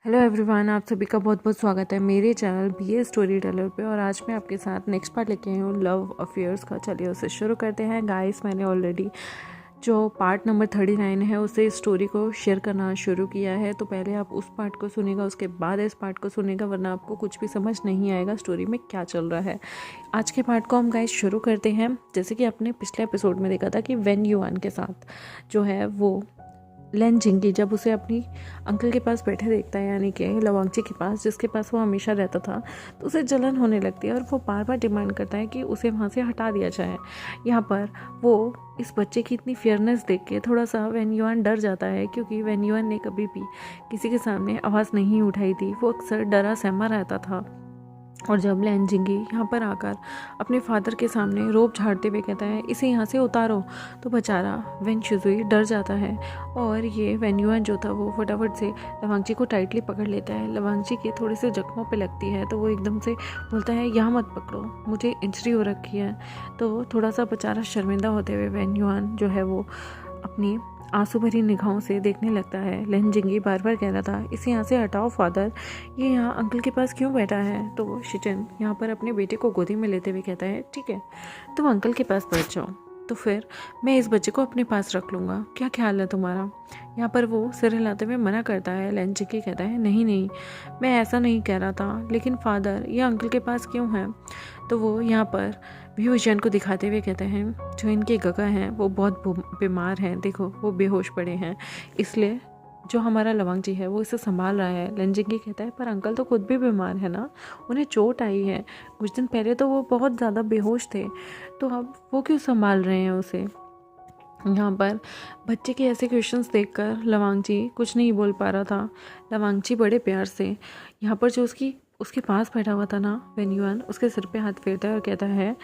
Hello everyone, आप सभी का बहुत बहुत स्वागत है मेरे चैनल BA स्टोरी टेलर पे। और आज मैं आपके साथ नेक्स्ट पार्ट लेके आई हूँ लव अफेयर्स का। चलिए उसे शुरू करते हैं। गाइस, मैंने ऑलरेडी जो पार्ट नंबर 39 है उसे स्टोरी को शेयर करना शुरू किया है, तो पहले आप उस पार्ट को सुनेगा, उसके बाद इस पार्ट को सुनेगा, वरना आपको कुछ भी समझ नहीं आएगा स्टोरी में क्या चल रहा है। आज के पार्ट को हम गाइस शुरू करते हैं। जैसे कि आपने पिछले एपिसोड में देखा था कि वेन युआन के साथ जो है वो लेन जिंगी जब उसे अपनी अंकल के पास बैठे देखता है, यानी कि लवांगची के पास, जिसके पास वो हमेशा रहता था, तो उसे जलन होने लगती है और वो बार बार डिमांड करता है कि उसे वहाँ से हटा दिया जाए। यहाँ पर वो इस बच्चे की इतनी फेयरनेस देख के थोड़ा सा वेन युआन डर जाता है, क्योंकि वेन युआन ने कभी भी किसी के सामने आवाज़ नहीं उठाई थी। वो अक्सर डरा सहमा रहता था। और जब लेन जिंगी यहाँ पर आकर अपने फादर के सामने रोब झाड़ते हुए कहता है इसे यहाँ से उतारो, तो बेचारा वेन शिजुई डर जाता है और ये वेन युआन जो था वो फटाफट से लवांगची को टाइटली पकड़ लेता है। लवांगची के थोड़े से जख्मों पे लगती है तो वो एकदम से बोलता है यहाँ मत पकड़ो, मुझे इंजरी हो रखी है। तो थोड़ा सा बेचारा शर्मिंदा होते हुए वेन युआन जो है वो अपनी आंसू भरी निगाहों से देखने लगता है। लेन जिंगी बार बार कह रहा था इसे यहाँ से हटाओ फादर, ये यहाँ अंकल के पास क्यों बैठा है। तो शिचन यहाँ पर अपने बेटे को गोदी में लेते हुए कहता है ठीक है, तुम अंकल के पास बैठ जाओ, तो फिर मैं इस बच्चे को अपने पास रख लूँगा, क्या ख्याल है तुम्हारा। यहाँ पर वो सिर हिलाते हुए मना करता है। लेन जिंगी कहता है नहीं नहीं, मैं ऐसा नहीं कह रहा था, लेकिन फादर ये अंकल के पास क्यों है। तो वो यहाँ पर व्यूजन को दिखाते हुए कहते हैं जो इनके गगा हैं वो बहुत बीमार हैं, देखो वो बेहोश पड़े हैं, इसलिए जो हमारा लवांगजी है वो इसे संभाल रहा है। लेंजिंगी कहता है पर अंकल तो खुद भी बीमार है ना, उन्हें चोट आई है, कुछ दिन पहले तो वो बहुत ज़्यादा बेहोश थे, तो अब वो क्यों संभाल रहे हैं उसे। यहाँ पर बच्चे के ऐसे क्वेश्चंस देखकर लवांगजी कुछ नहीं बोल पा रहा था। लवांगजी बड़े प्यार से यहाँ पर जो उसके पास बैठा हुआ था ना वेन युआन, उसके सिर पे हाथ फेरता है और कहता है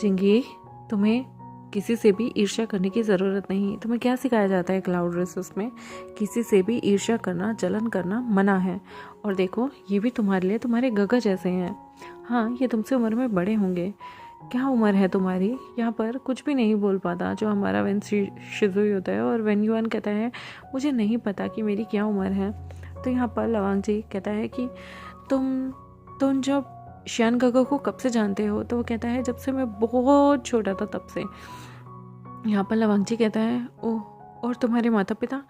जिंगी, तुम्हें किसी से भी ईर्ष्या करने की ज़रूरत नहीं। तुम्हें क्या सिखाया जाता है क्लाउड रेसेस में, किसी से भी ईर्ष्या करना, जलन करना मना है। और देखो ये भी तुम्हारे लिए तुम्हारे गगा जैसे हैं। हाँ, ये तुमसे उम्र में बड़े होंगे, क्या उम्र है तुम्हारी। यहाँ पर कुछ भी नहीं बोल पाता जो हमारा वेन शिजुई होता है, और वेन युआन कहता है मुझे नहीं पता कि मेरी क्या उम्र है। तो यहाँ पर लवांगजी कहता है कि तुम जब शियान गगा को कब से जानते हो। तो वो कहता है जब से मैं बहुत छोटा था तब से। यहाँ पर लवांगजी कहता है ओह, और तुम्हारे माता पिता।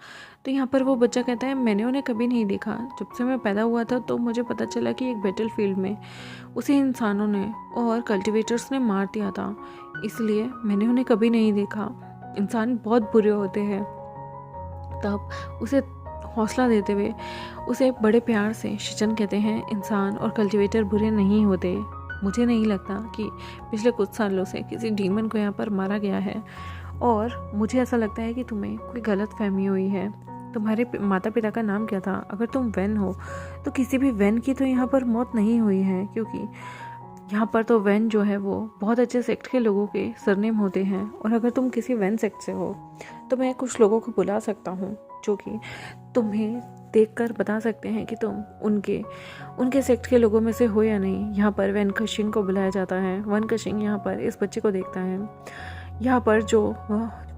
तो यहाँ पर वो बच्चा कहता है मैंने उन्हें कभी नहीं देखा, जब से मैं पैदा हुआ था तो मुझे पता चला कि एक बैटल फील्ड में उसे इंसानों ने और कल्टिवेटर्स ने मार दिया था, इसलिए मैंने उन्हें कभी नहीं देखा। इंसान बहुत बुरे होते हैं। तब उसे हौसला देते हुए उसे बड़े प्यार से शिचन कहते हैं इंसान और कल्टिवेटर बुरे नहीं होते। मुझे नहीं लगता कि पिछले कुछ सालों से किसी डीमन को यहाँ पर मारा गया है, और मुझे ऐसा लगता है कि तुम्हें कोई गलत फहमी हुई है। तुम्हारे माता पिता का नाम क्या था। अगर तुम वेन हो तो किसी भी वेन की तो यहाँ पर मौत नहीं हुई है, क्योंकि यहाँ पर तो वेन जो है वो बहुत अच्छे सेक्ट के लोगों के सरनेम होते हैं। और अगर तुम किसी वेन सेक्ट से हो तो मैं कुछ लोगों को बुला सकता हूँ जो कि तुम्हें देखकर बता सकते हैं कि तुम उनके सेक्ट के लोगों में से हो या नहीं। यहाँ पर वेन कशिंग को बुलाया जाता है। वन कशिंग यहाँ पर इस बच्चे को देखता है। यहाँ पर जो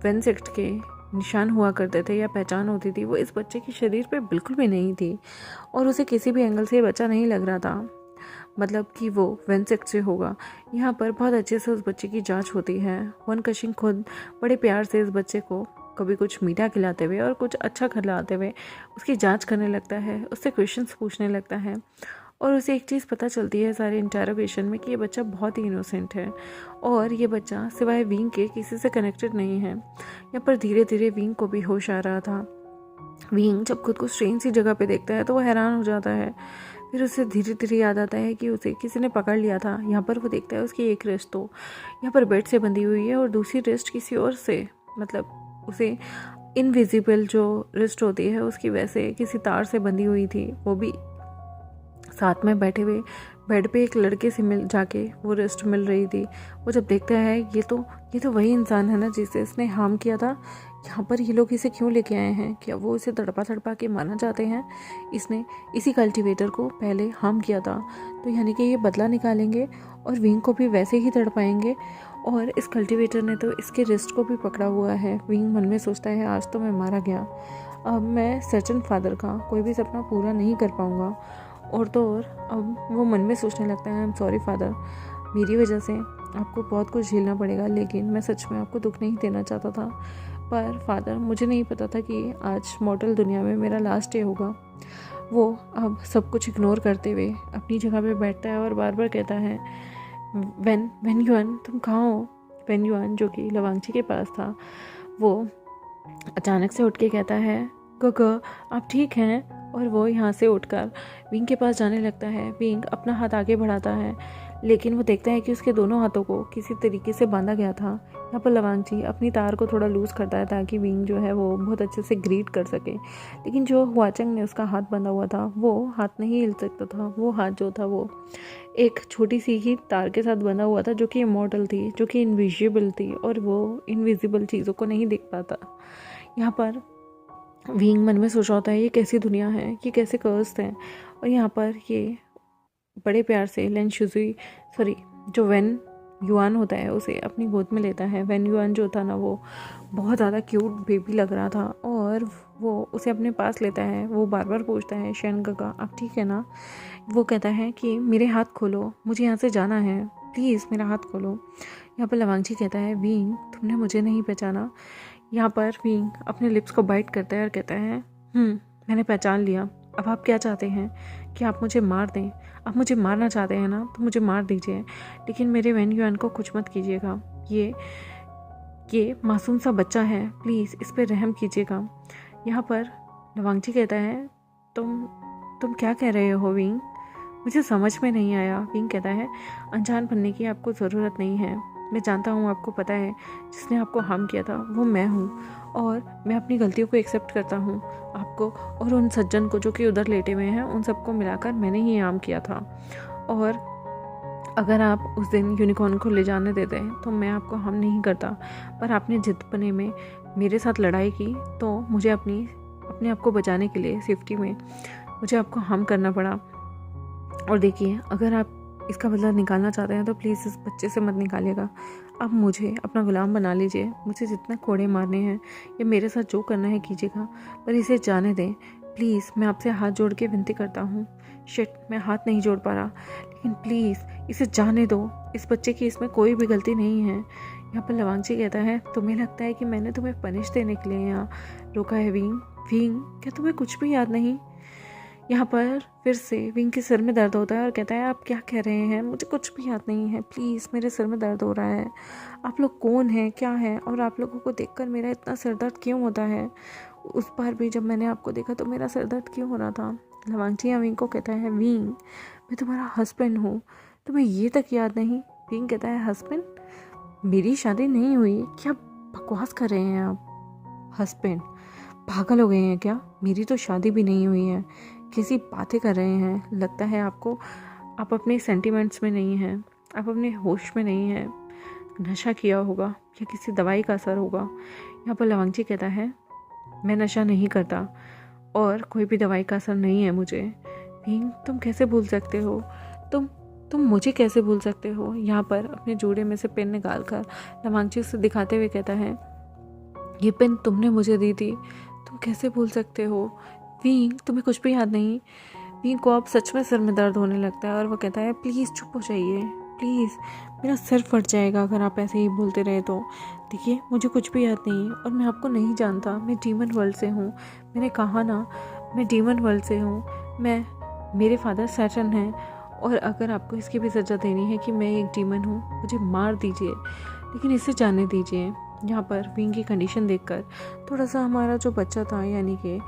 वेन सेक्ट के निशान हुआ करते थे या पहचान होती थी वो इस बच्चे के शरीर पे बिल्कुल भी नहीं थी, और उसे किसी भी एंगल से ये बच्चा नहीं लग रहा था, मतलब कि वो वेन सेक्ट से होगा। यहाँ पर बहुत अच्छे से उस बच्चे की जांच होती है। वन कशिंग खुद बड़े प्यार से इस बच्चे को कभी कुछ मीठा खिलाते हुए और कुछ अच्छा खिलाते हुए उसकी जांच करने लगता है, उससे क्वेश्चंस पूछने लगता है, और उसे एक चीज़ पता चलती है सारे इंटरोगेशन में कि ये बच्चा बहुत ही इनोसेंट है, और ये बच्चा सिवाय विंग के किसी से कनेक्टेड नहीं है। यहाँ पर धीरे धीरे विंग को भी होश आ रहा था। विंग जब खुद को स्ट्रेंज सी जगह पे देखता है तो वो हैरान हो जाता है। फिर उसे धीरे धीरे याद आता है कि उसे किसी ने पकड़ लिया था। यहाँ पर वो देखता है उसकी एक रिस्ट तो यहाँ पर बेड से बंधी हुई है, और दूसरी रिस्ट किसी और से, मतलब उसे इनविजिबल जो रिस्ट होती है उसकी वैसे किसी तार से बंधी हुई थी। वो भी साथ में बैठे हुए बेड पे एक लड़के से मिल जाके वो रिस्ट मिल रही थी। वो जब देखता है ये तो वही इंसान है ना जिसे इसने हार्म किया था। यहाँ पर ये लोग इसे क्यों लेके आए हैं, क्या वो इसे तड़पा के मारना चाहते हैं। इसने इसी कल्टिवेटर को पहले हार्म किया था, तो यानी कि ये बदला निकालेंगे और विंग को भी वैसे ही तड़पाएंगे। और इस कल्टिवेटर ने तो इसके रिस्ट को भी पकड़ा हुआ है। विंग मन में सोचता है आज तो मैं मारा गया। अब मैं सर्जन फादर का कोई भी सपना पूरा नहीं कर पाऊँगा। और तो और अब वो मन में सोचने लगता है, आई एम सॉरी फादर, मेरी वजह से आपको बहुत कुछ झेलना पड़ेगा, लेकिन मैं सच में आपको दुख नहीं देना चाहता था। पर फादर, मुझे नहीं पता था कि आज मॉडल दुनिया में मेरा लास्ट डे होगा। वो अब सब कुछ इग्नोर करते हुए अपनी जगह पे बैठता है और बार बार कहता है, वेन युआन तुम कहाँ हो। वेन युआन जो कि लवांगची के पास था, वो अचानक से उठ के कहता है, गोगो आप ठीक हैं। और वो यहाँ से उठकर विंग के पास जाने लगता है। विंग अपना हाथ आगे बढ़ाता है, लेकिन वो देखता है कि उसके दोनों हाथों को किसी तरीके से बांधा गया था। यहाँ पर लवांगची अपनी तार को थोड़ा लूज़ करता है ताकि विंग जो है वो बहुत अच्छे से ग्रीट कर सके, लेकिन जो हुआचंग ने उसका हाथ बांधा हुआ था वो हाथ नहीं हिल सकता था। वो हाथ जो था वो एक छोटी सी ही तार के साथ बंधा हुआ था, जो कि इमॉर्टल थी, जो कि इनविजिबल थी, और वो इनविजिबल चीज़ों को नहीं देख पाता। यहाँ पर विंग मन में सोच रहा होता है, ये कैसी दुनिया है, ये कैसे कर्स हैं। और यहाँ पर ये बड़े प्यार से जो वेन युआन होता है उसे अपनी गोद में लेता है। वेन युआन जो था ना, वो बहुत ज़्यादा क्यूट बेबी लग रहा था और वो उसे अपने पास लेता है। वो बार बार पूछता है, शैन काका आप ठीक है ना। वो कहता है कि मेरे हाथ खोलो, मुझे यहाँ से जाना है, प्लीज़ मेरा हाथ खोलो। यहाँ पर लवांगची कहता है, विंग तुमने मुझे नहीं पहचाना। यहाँ पर विंग अपने लिप्स को बाइट करता है और कहता है, मैंने पहचान लिया। अब आप क्या चाहते हैं कि आप मुझे मार दें? आप मुझे मारना चाहते हैं ना, तो मुझे मार दीजिए, लेकिन मेरे वेन युआन को कुछ मत कीजिएगा। ये मासूम सा बच्चा है, प्लीज़ इस पर रहम कीजिएगा। यहाँ पर लवांगची कहता है, तुम क्या कह रहे हो विंग? मुझे समझ में नहीं आया। विंग कहता है, अनजान बनने की आपको ज़रूरत नहीं है। मैं जानता हूँ, आपको पता है जिसने आपको हार्म किया था वो मैं हूँ, और मैं अपनी गलतियों को एक्सेप्ट करता हूँ। आपको और उन सज्जन को जो कि उधर लेटे हुए हैं, उन सबको मिलाकर मैंने ही हार्म किया था। और अगर आप उस दिन यूनिकॉर्न को ले जाने देते तो मैं आपको हार्म नहीं करता, पर आपने जिद्दपने में मेरे साथ लड़ाई की, तो मुझे अपने आप को बचाने के लिए सेफ्टी में मुझे आपको हार्म करना पड़ा। और देखिए, अगर आप इसका बदला निकालना चाहते हैं तो प्लीज़ इस बच्चे से मत निकालिएगा। आप मुझे अपना गुलाम बना लीजिए, मुझे जितना कोड़े मारने हैं या मेरे साथ जो करना है कीजिएगा, पर इसे जाने दें प्लीज़। मैं आपसे हाथ जोड़ के विनती करता हूँ। शिट, मैं हाथ नहीं जोड़ पा रहा, लेकिन प्लीज़ इसे जाने दो। इस बच्चे की इसमें कोई भी गलती नहीं है। यहाँ पर लवांगची कहता है, तुम्हें लगता है कि मैंने तुम्हें पनिश देने के लिए यहाँ रोका है विंग? क्या तुम्हें कुछ भी याद नहीं? यहाँ पर फिर से विंग के सिर में दर्द होता है और कहता है, आप क्या कह रहे हैं? मुझे कुछ भी याद नहीं है, प्लीज़ मेरे सिर में दर्द हो रहा है। आप लोग कौन हैं, क्या है, और आप लोगों को देखकर मेरा इतना सिर दर्द क्यों होता है? उस बार भी जब मैंने आपको देखा तो मेरा सिर दर्द क्यों हो रहा था? लवांगची विंग को कहता है, विंग मैं तुम्हारा हस्बैंड हूँ, तुम्हें ये तक याद नहीं? विंग कहता है, हस्बैंड? मेरी शादी नहीं हुई, क्या बकवास कर रहे हैं आप? हस्बैंड? पागल हो गए हैं क्या? मेरी तो शादी भी नहीं हुई है, किसी बातें कर रहे हैं। लगता है आपको आप अपने सेंटिमेंट्स में नहीं हैं, आप अपने होश में नहीं हैं। नशा किया होगा या किसी दवाई का असर होगा। यहाँ पर लवांगची कहता है, मैं नशा नहीं करता और कोई भी दवाई का असर नहीं है मुझे। भीम, तुम कैसे भूल सकते हो? तुम मुझे कैसे भूल सकते हो? यहाँ पर अपने जोड़े में से पेन निकाल कर लवांगची उसे दिखाते हुए कहता है, ये पेन तुमने मुझे दी थी, तुम कैसे भूल सकते हो? विंग, तुम्हें कुछ भी याद नहीं? विंग को अब सच में सिर में दर्द होने लगता है और वो कहता है, प्लीज़ चुप हो जाइए, प्लीज़ मेरा सिर फट जाएगा अगर आप ऐसे ही बोलते रहे तो। देखिए, मुझे कुछ भी याद नहीं और मैं आपको नहीं जानता। मैं डीमन वर्ल्ड से हूँ, मैंने कहा ना, मैं डीमन वर्ल्ड से हूँ। मेरे फादर सैटर्न हैं, और अगर आपको इसकी भी सज़ा देनी है कि मैं एक डीमन हूँ, मुझे मार दीजिए, लेकिन इसे जाने दीजिए। यहाँ पर विंग की कंडीशन देखकर थोड़ा सा हमारा जो बच्चा था, यानी कि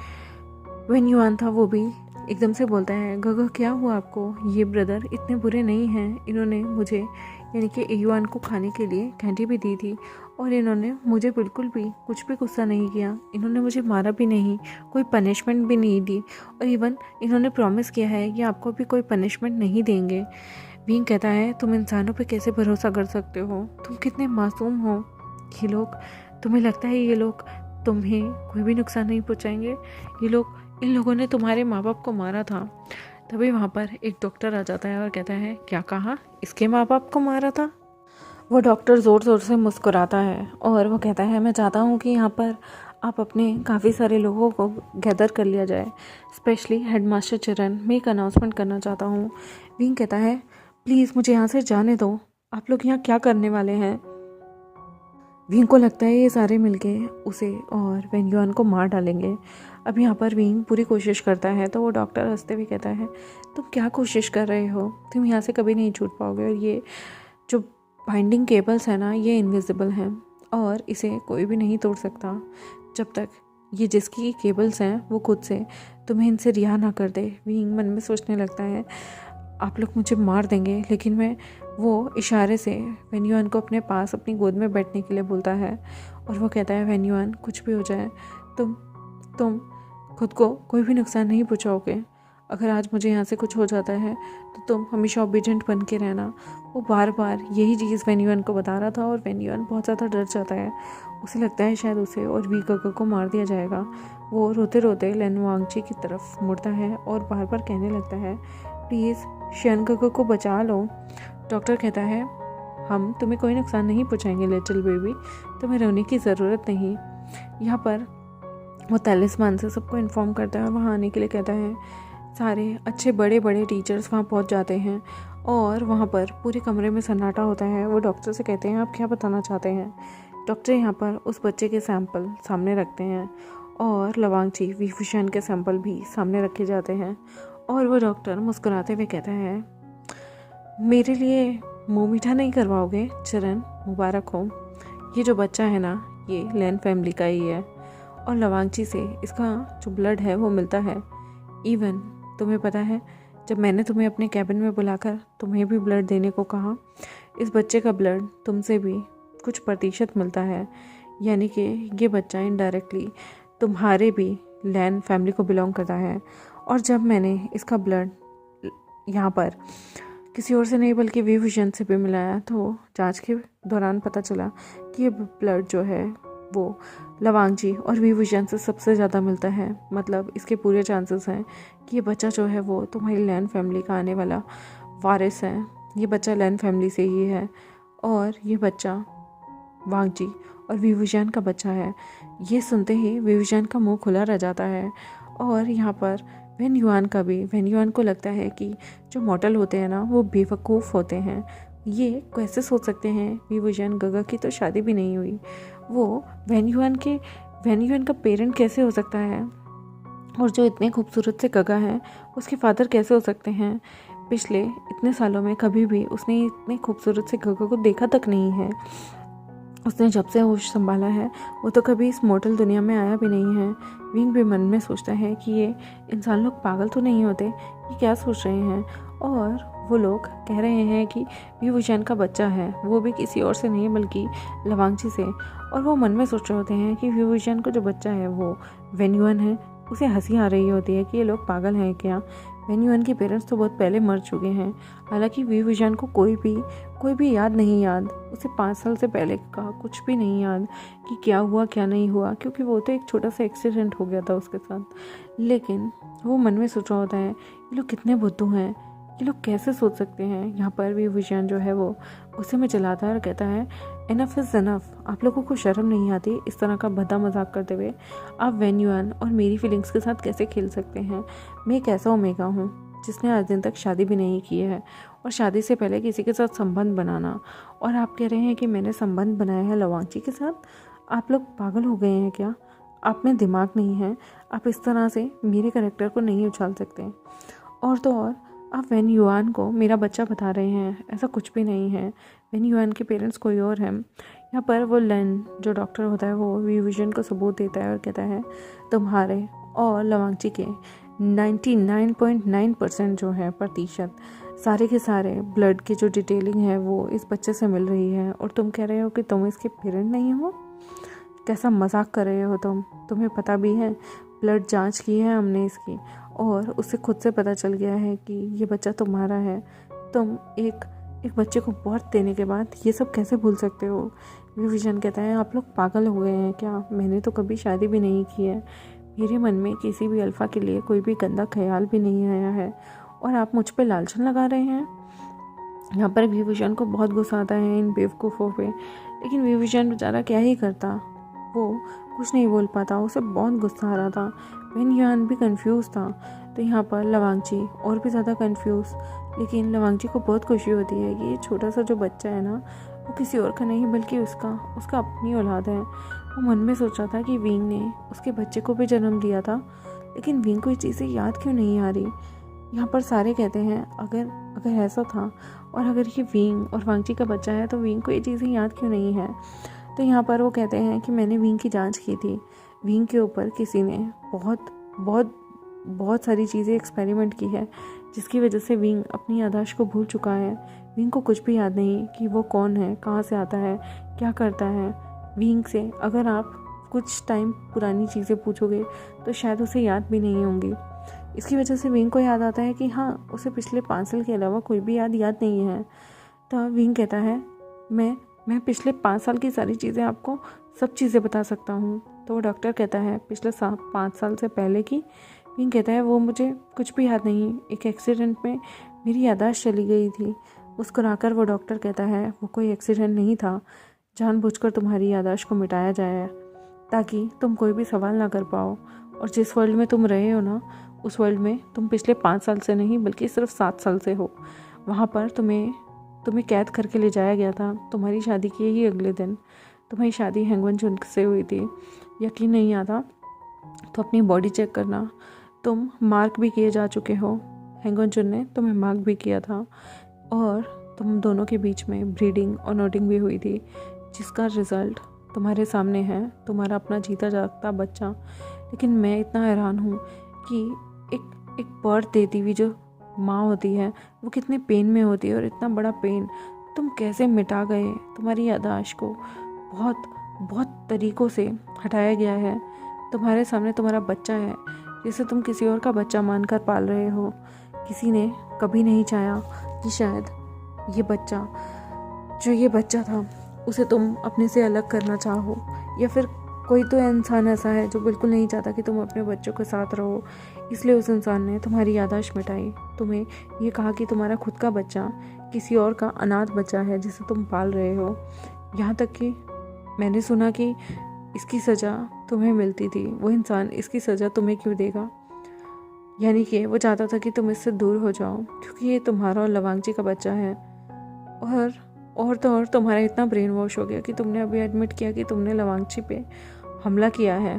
वेन युआन था, वो भी एकदम से बोलता है, गगा क्या हुआ आपको? ये ब्रदर इतने बुरे नहीं हैं, इन्होंने मुझे यानी कि युआन को खाने के लिए कैंडी भी दी थी, और इन्होंने मुझे बिल्कुल भी कुछ भी गुस्सा नहीं किया, इन्होंने मुझे मारा भी नहीं, कोई पनिशमेंट भी नहीं दी, और इवन इन्होंने प्रॉमिस किया है कि आपको भी कोई पनिशमेंट नहीं देंगे। विंग कहता है, तुम इंसानों पे कैसे भरोसा कर सकते हो? तुम कितने मासूम हो। ये लोग, तुम्हें लगता है ये लोग तुम्हें कोई भी नुकसान नहीं पहुंचाएंगे? इन लोगों ने तुम्हारे माँ बाप को मारा था। तभी वहाँ पर एक डॉक्टर आ जाता है और कहता है, क्या कहा? इसके माँ बाप को मारा था? वो डॉक्टर ज़ोर ज़ोर से मुस्कुराता है और वो कहता है, मैं चाहता हूँ कि यहाँ पर आप अपने काफ़ी सारे लोगों को गैदर कर लिया जाए, स्पेशली हेडमास्टर चरण। मैं एक अनाउंसमेंट करना चाहता हूँ। विंग कहता है प्लीज़ मुझे यहाँ से जाने दो, आप लोग यहाँ क्या करने वाले हैं। विंग को लगता है ये सारे मिलके उसे और वेन युआन को मार डालेंगे। अब यहाँ पर विंग पूरी कोशिश करता है तो वो डॉक्टर हंसते हुए कहता है तुम क्या कोशिश कर रहे हो, तुम यहाँ से कभी नहीं छूट पाओगे, और ये जो बाइंडिंग केबल्स है ना ये इनविजिबल हैं और इसे कोई भी नहीं तोड़ सकता जब तक ये जिसकी केबल्स हैं वो खुद से तुम्हें इनसे रिहा ना कर दे। विंग मन में सोचने लगता है आप लोग मुझे मार देंगे, लेकिन मैं वो इशारे से वेन युआन को अपने पास अपनी गोद में बैठने के लिए बोलता है और वो कहता है वेन युआन कुछ भी हो जाए तुम खुद को कोई भी नुकसान नहीं पहुँचाओगे। अगर आज मुझे यहाँ से कुछ हो जाता है तो तुम हमेशा ओबीडिएंट बन के रहना। वो बार बार यही चीज़ वेन युआन को बता रहा था और वेन युआन बहुत ज़्यादा डर जाता है। उसे लगता है शायद उसे और वी गगे को मार दिया जाएगा। वो रोते रोते लेन वांगची की तरफ मुड़ता है और बार बार कहने लगता है प्लीज़ शियन गगे को बचा लो। डॉक्टर कहता है हम तुम्हें कोई नुकसान नहीं पहुँचाएंगे लिटिल बेबी, तुम्हें रोने की ज़रूरत नहीं। यहाँ पर वो तैलिस्मान से सबको इन्फॉर्म करता है और वहाँ आने के लिए कहता है। सारे अच्छे बड़े बड़े टीचर्स वहाँ पहुँच जाते हैं और वहाँ पर पूरे कमरे में सन्नाटा होता है। वो डॉक्टर से कहते हैं आप क्या बताना चाहते हैं। डॉक्टर यहाँ पर उस बच्चे के सैंपल सामने रखते हैं और लवांगची वीफुशन के सैंपल भी सामने रखे जाते हैं और वो डॉक्टर मुस्कुराते हुए कहता है मेरे लिए मुँह मीठा नहीं करवाओगे चरण, मुबारक हो। ये जो बच्चा है ना ये लैन फैमिली का ही है और लवांगची से इसका जो ब्लड है वो मिलता है। इवन तुम्हें पता है जब मैंने तुम्हें अपने कैबिन में बुलाकर तुम्हें भी ब्लड देने को कहा, इस बच्चे का ब्लड तुमसे भी कुछ प्रतिशत मिलता है, यानी कि ये बच्चा इनडायरेक्टली तुम्हारे भी लैन फैमिली को बिलोंग करता है। और जब मैंने इसका ब्लड यहाँ पर किसी और से नहीं बल्कि वीफुशन से भी मिलाया तो जांच के दौरान पता चला कि ये ब्लड जो है वो लवांगजी और वीफुशन से सबसे ज़्यादा मिलता है। मतलब इसके पूरे चांसेस हैं कि ये बच्चा जो है वो तुम्हारी लैन फैमिली का आने वाला वारिस है। ये बच्चा लैन फैमिली से ही है और ये बच्चा वांगजी और वीफुशन का बच्चा है। ये सुनते ही वीफुशन का मुंह खुला रह जाता है और यहाँ पर वेन युआन का भी। वेन युआन को लगता है कि जो मॉडल होते हैं ना वो बेवकूफ़ होते हैं। ये कैसे सोच सकते हैं वीफुशन गगा की तो शादी भी नहीं हुई, वो वेन युआन का पेरेंट कैसे हो सकता है, और जो इतने खूबसूरत से गगा हैं उसके फादर कैसे हो सकते हैं। पिछले इतने सालों में कभी भी उसने इतने खूबसूरत से गगा को देखा तक नहीं है। उसने जब से होश संभाला है वो तो कभी इस मॉडल दुनिया में आया भी नहीं है। विंग भी मन में सोचता है कि ये इंसान लोग पागल तो नहीं होते, ये क्या सोच रहे हैं। और वो लोग कह रहे हैं कि वीफुशन का बच्चा है, वो भी किसी और से नहीं बल्कि लवांगची से। और वो मन में सोच रहे होते हैं कि वीफुशन का जो बच्चा है वो वेन युआन है। उसे हंसी आ रही होती है कि ये लोग पागल हैं क्या। वेन युआन के पेरेंट्स तो बहुत पहले मर चुके हैं। हालांकि वीफुशन को कोई भी याद नहीं, याद उसे 5 साल से पहले का कुछ भी नहीं याद कि क्या हुआ क्या नहीं हुआ, क्योंकि वो तो एक छोटा सा एक्सीडेंट हो गया था उसके साथ। लेकिन वो मन में सोच रहा होता है ये लोग कितने बुद्धू हैं, ये लोग कैसे सोच सकते हैं। यहाँ पर वीफुशन जो है वो गुस्से में चलाता है और कहता है इनफ इज़ इनफ। आप लोगों को शर्म नहीं आती इस तरह का भद्दा मजाक करते हुए। आप वेन युआन और मेरी फीलिंग्स के साथ कैसे खेल सकते हैं। मैं एक ऐसा ओमेगा हूँ जिसने आज दिन तक शादी भी नहीं की है, और शादी से पहले किसी के साथ संबंध बनाना, और आप कह रहे हैं कि मैंने संबंध बनाया है लवांगची के साथ। आप लोग पागल हो गए हैं क्या, आप में दिमाग नहीं है। आप इस तरह से मेरे कैरेक्टर को नहीं उछाल सकते। और तो और आप वेन युआन को मेरा बच्चा बता रहे हैं, ऐसा कुछ भी नहीं है। वेन युआन के पेरेंट्स कोई और हैं। यहाँ पर वो लेन जो डॉक्टर होता है वो वीफुशन को सबूत देता है और कहता है तुम्हारे और लवांगची के 99.9% जो है प्रतिशत सारे के सारे ब्लड की जो डिटेलिंग है वो इस बच्चे से मिल रही है, और तुम कह रहे हो कि तुम इसके पेरेंट नहीं हो। कैसा मजाक कर रहे हो तुम्हें पता भी है ब्लड जांच की है हमने इसकी, और उससे खुद से पता चल गया है कि ये बच्चा तुम्हारा है। तुम एक बच्चे को बर्थ देने के बाद ये सब कैसे भूल सकते हो। वीफुशन कहता है आप लोग पागल हो गए हैं क्या, मैंने तो कभी शादी भी नहीं की है। मेरे मन में किसी भी अल्फ़ा के लिए कोई भी गंदा ख्याल भी नहीं आया है, और आप मुझ पे लालचन लगा रहे हैं। यहाँ पर वीफुशन को बहुत गुस्सा आता है इन बेवकूफ़ों पे, लेकिन वीफुशन बेचारा क्या ही करता। वो कुछ नहीं बोल पाता, उसे बहुत गुस्सा आ रहा था। वेन युआन भी कंफ्यूज था। तो यहाँ पर लवांगची और भी ज़्यादा कंफ्यूज। लेकिन लवांगची को बहुत खुशी होती है कि ये छोटा सा जो बच्चा है ना, वो किसी और का नहीं बल्कि उसका अपनी औलाद है। वो मन में सोच रहा था कि विंग ने उसके बच्चे को भी जन्म दिया था, लेकिन विंग को ये चीज़ें याद क्यों नहीं आ रही। यहाँ पर सारे कहते हैं अगर ऐसा था और अगर ये विंग और वांगची का बच्चा है तो विंग को ये चीज़ें याद क्यों नहीं है। तो यहाँ पर वो कहते हैं कि मैंने विंग की जांच की थी। विंग के ऊपर किसी ने बहुत बहुत बहुत सारी चीज़ें एक्सपेरिमेंट की है, जिसकी वजह से विंग अपनी याददाश्त को भूल चुका है। विंग को कुछ भी याद नहीं कि वो कौन है, कहाँ से आता है, क्या करता है। विंग से अगर आप कुछ टाइम पुरानी चीज़ें पूछोगे तो शायद उसे याद भी नहीं होंगी। इसकी वजह से विंग को याद आता है कि हाँ, उसे पिछले 5 साल के अलावा कोई भी याद नहीं है। तो विंग कहता है मैं पिछले 5 साल की सारी चीज़ें आपको सब चीज़ें बता सकता हूँ। तो वो डॉक्टर कहता है पिछले 5 साल से पहले की। विंग कहता है वो मुझे कुछ भी याद नहीं, एक एक्सीडेंट में मेरी याददाश्त चली गई थी। मुस्कुराकर वो डॉक्टर कहता है वो कोई एक्सीडेंट नहीं था, जानबूझकर तुम्हारी याददाश्त को मिटाया जाए ताकि तुम कोई भी सवाल ना कर पाओ। और जिस वर्ल्ड में तुम रहे हो ना, उस वर्ल्ड में तुम पिछले 5 साल से नहीं बल्कि सिर्फ 7 साल से हो। वहाँ पर तुम्हें कैद करके ले जाया गया था। तुम्हारी शादी के ही अगले दिन तुम्हारी शादी हैंगवन चुन से हुई थी। यकीन नहीं आता तो अपनी बॉडी चेक करना, तुम मार्क भी किए जा चुके हो। हैंगवन चुन ने तुम्हें मार्क भी किया था और तुम दोनों के बीच में ब्रीडिंग और नोटिंग भी हुई थी, जिसका रिज़ल्ट तुम्हारे सामने है, तुम्हारा अपना जीता जागता बच्चा। लेकिन मैं इतना हैरान हूँ कि एक बर्थ देती हुई जो माँ होती है वो कितने पेन में होती है, और इतना बड़ा पेन तुम कैसे मिटा गए। तुम्हारी याददाश्त को बहुत बहुत तरीक़ों से हटाया गया है। तुम्हारे सामने तुम्हारा बच्चा है जिसे तुम किसी और का बच्चा मानकर पाल रहे हो। किसी ने कभी नहीं चाहा कि शायद ये बच्चा था उसे तुम अपने से अलग करना चाहो, या फिर कोई तो इंसान ऐसा है जो बिल्कुल नहीं चाहता कि तुम अपने बच्चों के साथ रहो। इसलिए उस इंसान ने तुम्हारी याददाश्त मिटाई, तुम्हें ये कहा कि तुम्हारा खुद का बच्चा किसी और का अनाथ बच्चा है जिसे तुम पाल रहे हो। यहाँ तक कि मैंने सुना कि इसकी सज़ा तुम्हें मिलती थी। वो इंसान इसकी सज़ा तुम्हें क्यों देगा? यानी कि वो चाहता था कि तुम इससे दूर हो जाओ, क्योंकि ये तुम्हारा और लवांगची का बच्चा है। और तुम्हारा इतना ब्रेन वॉश हो गया कि तुमने अभी एडमिट किया कि तुमने लवांगची पे हमला किया है।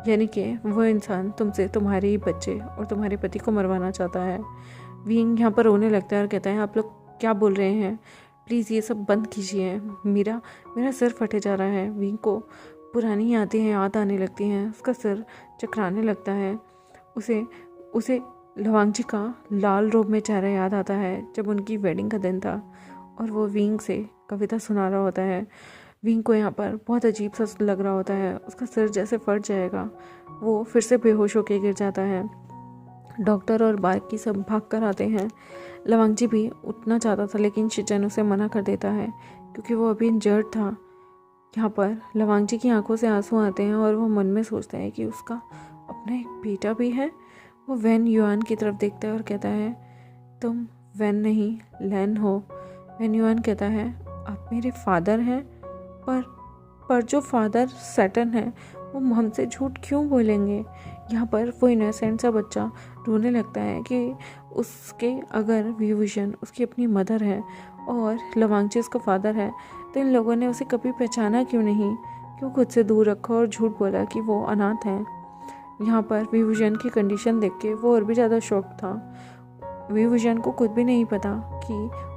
यानी कि वो इंसान तुमसे तुम्हारे ही बच्चे और तुम्हारे पति को मरवाना चाहता है। विंग यहाँ पर रोने लगता है और कहता है आप लोग क्या बोल रहे हैं, प्लीज़ ये सब बंद कीजिए, मेरा सिर फटे जा रहा है। विंग को पुरानी याद आने लगती हैं, उसका सिर चकराने लगता है। उसे लवांगची का लाल रोब में चेहरा याद आता है जब उनकी वेडिंग का दिन था और वो विंग से कविता सुना रहा होता है। विंग को यहाँ पर बहुत अजीब सा लग रहा होता है, उसका सिर जैसे फट जाएगा। वो फिर से बेहोश होकर गिर जाता है। डॉक्टर और बाकी सब भाग कर आते हैं। लवांगची भी उठना चाहता था लेकिन शिचन उसे मना कर देता है क्योंकि वो अभी इंजर्ड था। यहाँ पर लवांगची की आंखों से आंसू आते हैं और वो मन में सोचता है कि उसका अपना एक बेटा भी है। वो वेन युआन की तरफ देखता है और कहता है तुम वेन नहीं लैन हो। वेन युआन कहता है आप मेरे फादर हैं, पर जो फादर सैटर्न है वो हमसे झूठ क्यों बोलेंगे। यहाँ पर वो इनोसेंट सा बच्चा रोने लगता है कि उसके अगर विभूषण उसकी अपनी मदर है और लवांगची उसका फादर है तो इन लोगों ने उसे कभी पहचाना क्यों नहीं, क्यों खुद से दूर रखा और झूठ बोला कि वो अनाथ हैं। यहाँ पर विभूषण की कंडीशन देख के वो और भी ज़्यादा शॉक था। विभूषण को खुद भी नहीं पता कि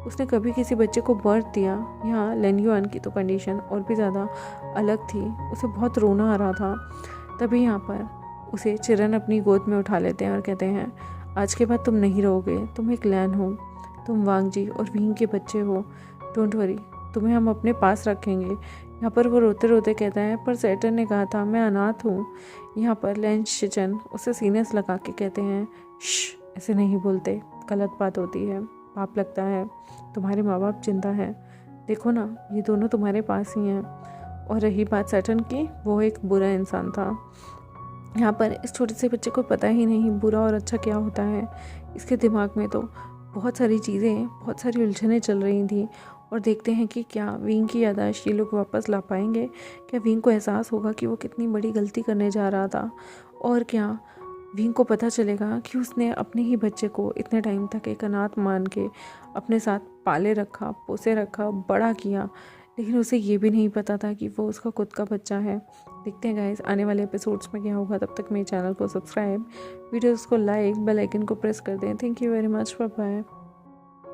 उसने कभी किसी बच्चे को बर्थ दिया। यहाँ लेन युआन की तो कंडीशन और भी ज़्यादा अलग थी, उसे बहुत रोना आ रहा था। तभी यहाँ पर उसे चिरन अपनी गोद में उठा लेते हैं और कहते हैं आज के बाद तुम नहीं रहोगे, तुम एक लैन हो, तुम वांगजी और विंग के बच्चे हो, डोंट वरी, तुम्हें हम अपने पास रखेंगे। यहाँ पर वो रोते रोते कहता है पर सैटर्न ने कहा था मैं अनाथ हूँ। यहाँ पर लैन शिचन उसे सीने से लगा के कहते हैं ऐसे नहीं बोलते, गलत बात होती है, पाप लगता है, तुम्हारे माँ बाप जिंदा हैं, देखो ना ये दोनों तुम्हारे पास ही हैं। और रही बात सैटर्न की, वो एक बुरा इंसान था। यहाँ पर इस छोटे से बच्चे को पता ही नहीं बुरा और अच्छा क्या होता है। इसके दिमाग में तो बहुत सारी चीज़ें, बहुत सारी उलझनें चल रही थी और देखते हैं कि क्या विंग की याददाश्त ये लोग वापस ला पाएंगे। क्या विंग को एहसास होगा कि वो कितनी बड़ी गलती करने जा रहा था, और क्या विंग को पता चलेगा कि उसने अपने ही बच्चे को इतने टाइम तक एक अनाथ मान के अपने साथ पाले रखा, पोसे रखा, बड़ा किया, लेकिन उसे ये भी नहीं पता था कि वो उसका खुद का बच्चा है। देखते हैं गाइस आने वाले एपिसोड्स में क्या होगा। तब तक मेरे चैनल को सब्सक्राइब, वीडियोस को लाइक, बेल आइकन को प्रेस कर दें। Thank you very much, bye bye.